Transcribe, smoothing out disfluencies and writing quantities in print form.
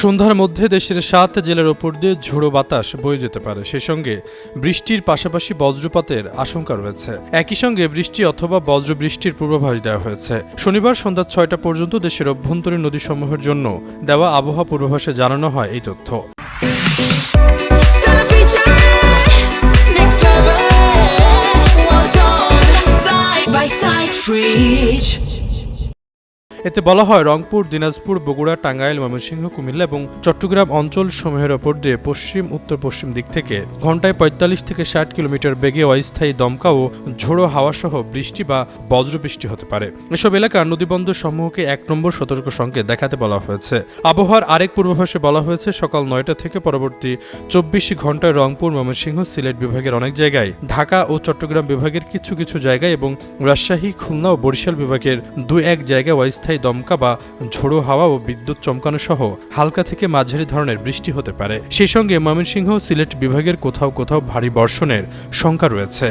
সন্ধ্যার মধ্যে দেশের ৭ জেলার ওপর দিয়ে ঝোড়ো বাতাস বয়ে যেতে পারে। সেই সঙ্গে বৃষ্টির পাশাপাশি বজ্রপাতের আশঙ্কা রয়েছে। একই সঙ্গে বৃষ্টি অথবা বজ্রবৃষ্টির পূর্বাভাস দেওয়া হয়েছে। শনিবার সন্ধ্যা ৬টা পর্যন্ত দেশের অভ্যন্তরীণ নদীসমূহের জন্য দেওয়া আবহাওয়া পূর্বাভাসে জানানো হয় এই তথ্য। এতে বলা হয়, রংপুর, দিনাজপুর, বগুড়া, টাঙ্গাইল, ময়মনসিংহ, কুমিল্লা এবং চট্টগ্রাম অঞ্চল সমূহের ওপর দিয়ে পশ্চিম উত্তর পশ্চিম দিক থেকে ঘন্টায় ৪৫ থেকে ৬০ কিলোমিটার বেগে অস্থায়ী দমকা ও ঝোড়ো হাওয়াসহ বৃষ্টি বা বজ্রবৃষ্টি হতে পারে। এসব এলাকার নদীবন্দর সমূহকে ১ নম্বর সতর্ক সংকেত দেখাতে বলা হয়েছে। আবহাওয়ার আরেক পূর্বাভাসে বলা হয়েছে, সকাল ৯টা থেকে পরবর্তী ২৪ ঘন্টায় রংপুর, ময়মনসিংহ, সিলেট বিভাগের অনেক জায়গায়, ঢাকা ও চট্টগ্রাম বিভাগের কিছু কিছু জায়গায় এবং রাজশাহী, খুলনা ও বরিশাল বিভাগের ২-১ জায়গায় অস্থায়ী দমকা বা ঝোড়ো হাওয়া ও বিদ্যুৎ চমকানো সহ হালকা থেকে মাঝারি ধরনের বৃষ্টি হতে পারে। সেই সঙ্গে ময়মনসিংহ, সিলেট বিভাগের কোথাও কোথাও ভারী বর্ষণের শঙ্কা রয়েছে।